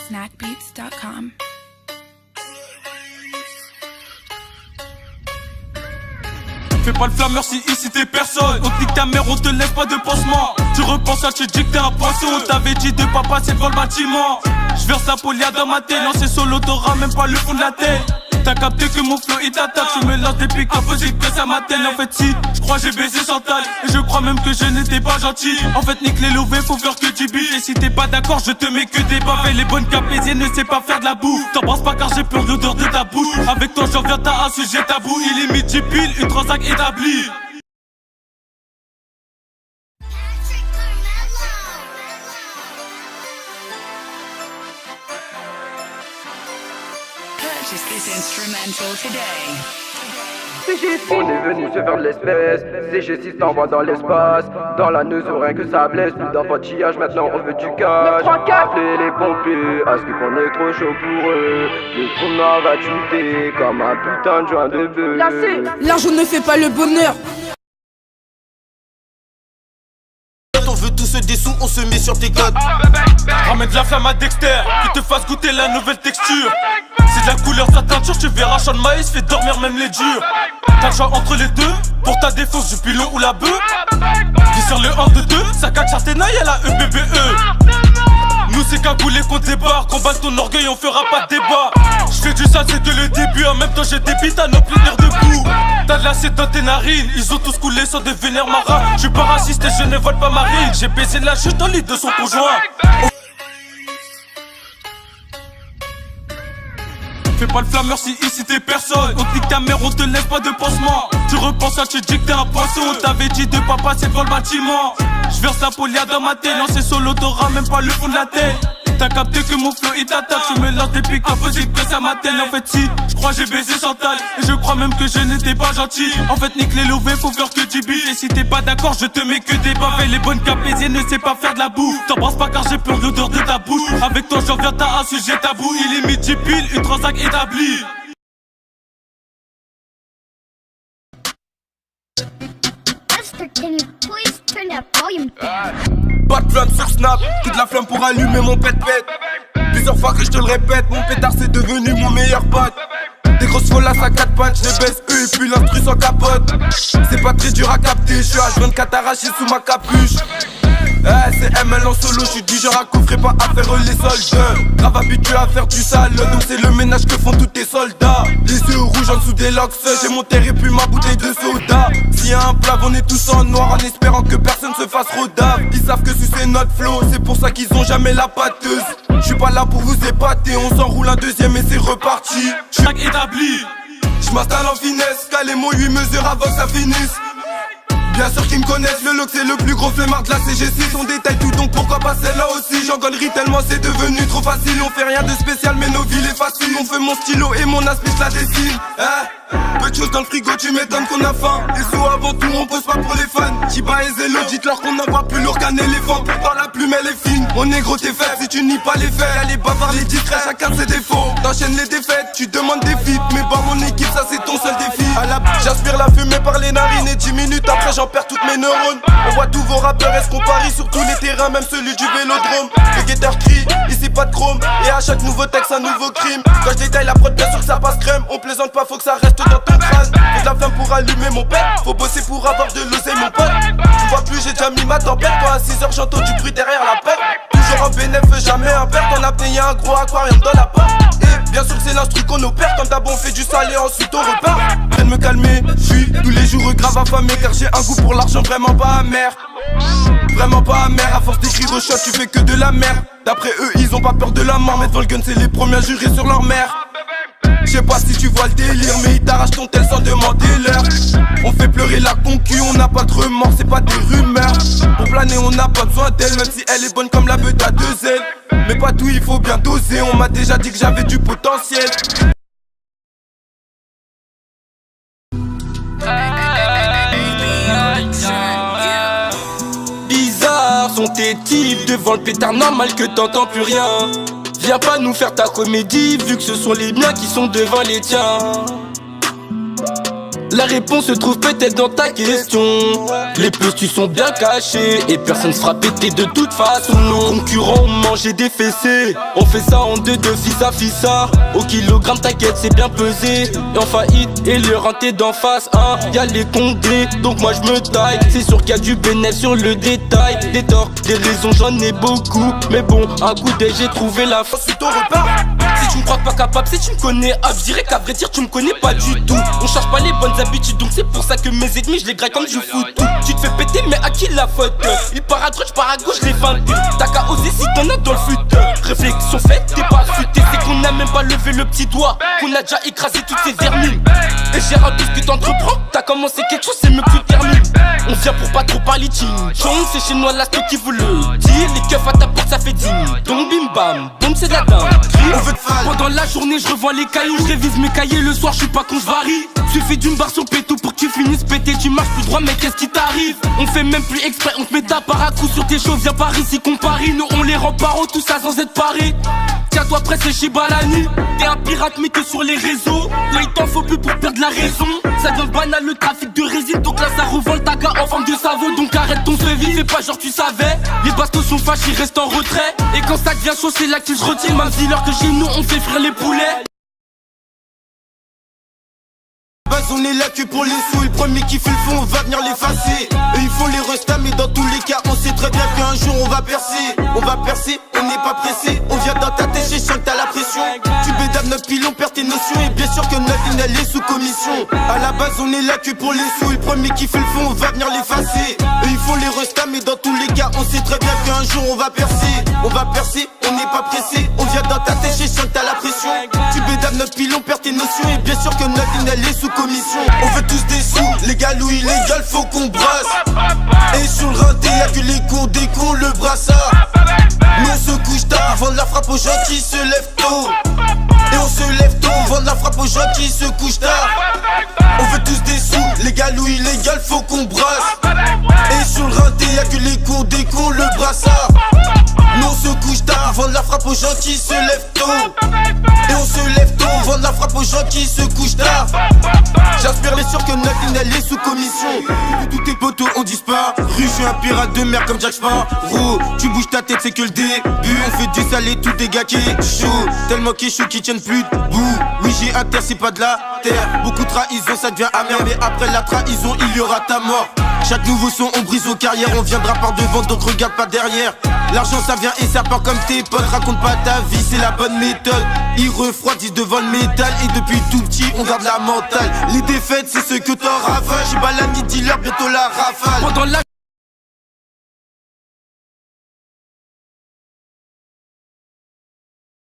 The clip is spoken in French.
snackbeats.com. Fais pas le flammeur si ici t'es personne. On te nique ta mère, on te laisse pas de pansement. Tu repenses à te dire que t'es un poisson. On t'avait dit de pas passer devant le bâtiment. J'verse la polia dans ma tête. Lancé solo, t'auras même pas le fond de la tête. T'as capté que mon flow il t'attaque. Tu me lances des pics impossibles que ça m'atteigne. En fait si, j'crois j'ai baisé Chantal. Et je crois même que je n'étais pas gentil. En fait nique les lovés, faut faire que du bif. Et si t'es pas d'accord, je te mets que des baffes. Les bonnes capésiennes ne sait pas faire de la boue. T'embrasses pas car j'ai peur l'odeur de ta bouche. Avec toi j'en viens t'as un sujet tabou. Il est midi pile, une transac établie. Purchase this instrumental today. On est venu se faire de l'espèce. CG6 t'envoie dans l'espace. Dans la neuse, rien que ça blesse. Plus d'enfantillage, maintenant on veut du cash. Appelez les pompiers, à ce qu'on est trop chaud pour eux. Le tournoi va chuter comme un putain de joint de bœuf. L'argent ne fait pas le bonheur. On veut tous des sous, on se met sur tes codes. Ramène de la flamme à Dexter, qui te fasse goûter la nouvelle texture. C'est de la couleur de sa teinture, tu verras champ de maïs, fait dormir même les durs. T'as le choix entre les deux, pour ta défense du pilot ou la bœuf. Dis sur le 1 de 2, ça cache Sartenaille à la EBBE. Nous c'est cagoulé qu'on débarque, combat ton orgueil, on fera pas de débat. J'fais du sale, c'est que le début, en même temps j'ai des bites à nos tenir debout. T'as de l'acide dans tes narines, ils ont tous coulé sans devenir marins. J'suis pas raciste et je ne vole pas ma rime. J'ai baisé la chute dans l'île de son conjoint. Fais pas le flammeur si ici t'es personne. On te nique ta mère, on te laisse pas de pansement. Tu repenses à te dire que t'es un poisson. On t'avait dit de pas passer devant le bâtiment. J'verse la polia dans ma tête. Lancé solo, t'auras même pas le fond de la tête. T'as capté que mon flow il t'attaque. Tu me lances des pics impossibles que ça m'atteigne. En fait si, j'crois j'ai baisé Chantal. Et je crois même que je n'étais pas gentil. En fait nique les lovés, faut faire que du bif. Et si t'es pas d'accord, je te mets que des baffes. Les bonnes capésiennes ne sait pas faire de la boue. T'embrasses pas car j'ai peur l'odeur de ta bouche. Avec toi j'en viens t'as un sujet tabou. Il est midi pile, une transac établie. Can you please turn that volume down? Pas de flamme sur Snap, toute la flamme pour allumer mon pet-pet. Plusieurs fois que je te le répète, mon pétard c'est devenu mon meilleur pote. Des grosses folasses à 4 pattes, je les baisse eux et puis l'instru sans capote. C'est pas très dur à capter, je suis H24 arraché sous ma capuche. C'est ML en solo, je suis du genre à coffrer, pas à faire les soldes. Grave habitué à faire du sale, donc c'est le ménage que font tous tes soldats. Les yeux rouges en dessous des locks, j'ai mon terre et puis ma bouteille de soda. S'il y a un plat, on est tous en noir en espérant que personne se fasse rodave. Ils savent que c'est notre flow, c'est pour ça qu'ils ont jamais la pâteuse. Je suis pas là pour vous épater, on s'enroule un deuxième et c'est reparti. Chaque établi, j'm'installe en finesse, calé mon 8 mesures avant que ça finisse. Bien sûr qu'ils me connaissent, le look c'est le plus gros flemmard de la CG6. On détaille tout donc pourquoi pas celle-là aussi. J'en gonnerie tellement c'est devenu trop facile. On fait rien de spécial mais nos villes est facile. On fait mon stylo et mon aspect la dessine. Peu de choses dans le frigo, tu m'étonnes qu'on a faim. Les sous avant tout, on pose pas pour les fans. Chiba et Zélo, dites-leur qu'on n'envoie plus lourd qu'un éléphant. Pourtant la plume elle est fine. On est gros t'es faible si tu nies pas les faits. Y'a les bavards, les discrets, chacun ses défauts. T'enchaînes les défaites, tu demandes des feats. Mais par mon équipe, ça c'est ton seul défi. À la j'aspire la fumée par les narines. Et 10 minutes après j'en perds toutes mes neurones. On voit tous vos rappeurs, est-ce qu'on parie sur tous les terrains, même celui du vélodrome. Le guetteur crie, ici pas de chrome. Et à chaque nouveau texte un nouveau crime. Quand je détaille la prod, bien sûr que ça passe crème. On plaisante pas, faut que ça reste dans ton crâne. Faut de la flamme pour allumer mon père. Faut bosser pour avoir de l'oseille mon pote. Tu vois plus j'ai déjà mis ma tempête. Toi à 6h j'entends du bruit derrière la porte. Toujours en bénéf, jamais un perte. En apnée y'a un gros aquarium dans la porte. Et bien sûr c'est l'instru qu'on opère. Comme d'hab on fait du sale et ensuite on repart. Viens de me calmer, j'suis tous les jours grave affamé. Car j'ai un goût pour l'argent vraiment pas amer. Vraiment pas amer, à force d'écrire au shot tu fais que de la merde. D'après eux ils ont pas peur de la mort. Mais devant le gun c'est les premiers à jurer sur leur mère. Je sais pas si tu vois le délire, mais ils t'arrachent ton tel sans demander l'heure. On fait pleurer la concu, on n'a pas de remords, c'est pas des rumeurs. Pour planer on n'a pas besoin d'elle, même si elle est bonne comme la beuh à 2 ailes. Mais pas tout, il faut bien doser, on m'a déjà dit que j'avais du potentiel. Bizarre sont tes types, devant le pétard normal que t'entends plus rien. Viens pas nous faire ta comédie, vu que ce sont les miens qui sont devant les tiens. La réponse se trouve peut-être dans ta question. Les plus sont bien cachés et personne sera pété de toute façon. Nos concurrents ont mangé des fessées. On fait ça en deux fils à fissa. Au kilogramme t'inquiète c'est bien pesé. Et en faillite et le renté d'en face hein. Y'a les condés donc moi je me taille. C'est sûr qu'il y a du bénéfice sur le détail. Des torts, des raisons j'en ai beaucoup. Mais bon un coup d'œil j'ai trouvé la force sur ton repas. Si tu me crois pas capable, si tu me connais, je dirais qu'à vrai dire tu me connais pas du tout. On cherche pas les bonnes habitudes, donc c'est pour ça que mes ennemis je les graille comme du foot. Tu te fais péter mais à qui la faute? Il part à droite, je pars à gauche, les 20. T'as qu'à oser si t'en as dans le fut. Réflexion faite, t'es pas affûté, c'est qu'on a même pas levé le petit doigt. Qu'on a déjà écrasé toutes ces vermines. Et j'ai hâte de ce que t'entreprends. T'as commencé quelque chose, c'est mieux que tu termines. On vient pour pas trop parler ching chong, c'est chez nous la stock qui vous le dit. Les keufs à ta porte ça fait ding. Donc bim bam, boum c'est de la dingue. On veut te faire. Pendant la journée je revois les cailloux, je révise mes cahiers, le soir je suis pas con, je varie. Suffit d'une barre sur pétou pour que tu finisses pété, tu marches plus droit mais qu'est-ce qui t'arrive? On fait même plus exprès, on te met ta part à coup sur tes choses, viens par ici qu'on parie. Nous on les rend paro, tout ça sans être paré. Tiens-toi près c'est Shibalani. T'es un pirate mais que sur les réseaux. Là il t'en faut plus pour perdre la raison. Ça devient banal le trafic de résine, donc là ça revend le taga en forme de savon. Donc arrête ton suivi, fais pas genre tu savais. Les bastos sont fâchés, ils restent en retrait. Et quand ça devient chaud c'est là qu'ils se retirent. Même si l'heure que chez nous on fait frire les poulets. On est là que pour les sous, le premier qui fait le fond, on va venir l'effacer. Et il faut les restats, mais dans tous les cas, on sait très bien qu'un jour on va percer. On va percer, on n'est pas pressé. On vient dans ta tête, j'ai sens que t'as la pression. Tu bédames notre pilon, perd tes notions. Et bien sûr que notre ligne elle est sous commission. À la base, on est là que pour les sous, le premier qui fait le fond, on va venir l'effacer. Et il faut les restats, mais dans tous les cas, on sait très bien qu'un jour on va percer. On va percer, on n'est pas pressé. On vient dans ta tête, j'ai sens que t'as la pression. Tu bédames notre pilon, perd tes notions. Et bien sûr que notre ligne elle est sous commission. On veut tous des sous, légal ou illégal, faut qu'on brasse. Et sur le rinté, y'a que les cons, des cons, le brassard. Nous on se couche tard, on vend de la frappe aux gens qui se lèvent tôt. Et on se lève tôt, on vend de la frappe aux gens qui se couchent tard. On veut tous des sous, légal ou illégal, faut qu'on brasse. Et sur le rinté, y'a que les cons, des cons, le brassard. Nous on se couche tard, on vend de la frappe aux gens qui se lèvent tôt. Et on se lève tôt, on vend de la frappe aux gens qui se couchent tard. J'aspire les sûr que notre ligne elle est sous commission. Tous tes potos ont disparu. Je suis un pirate de mer comme Jack Sparrow. Tu bouges ta tête c'est que le début. On fait du salé, tout des gars qui est chaud. Tellement qui est chaud qui tiennent plus debout. Oui j'ai un terre, c'est pas de la terre. Beaucoup de trahison ça devient amer. Mais après la trahison il y aura ta mort. Chaque nouveau son on brise aux carrières. On viendra par devant donc regarde pas derrière. L'argent ça vient et ça part comme tes potes. Raconte pas ta vie c'est la bonne méthode. Ils refroidissent devant le métal. Et depuis tout petit on garde la mentale. Les défaites c'est ce que t'en rafales. J'ai pas la dealer bientôt la rafale. Pendant la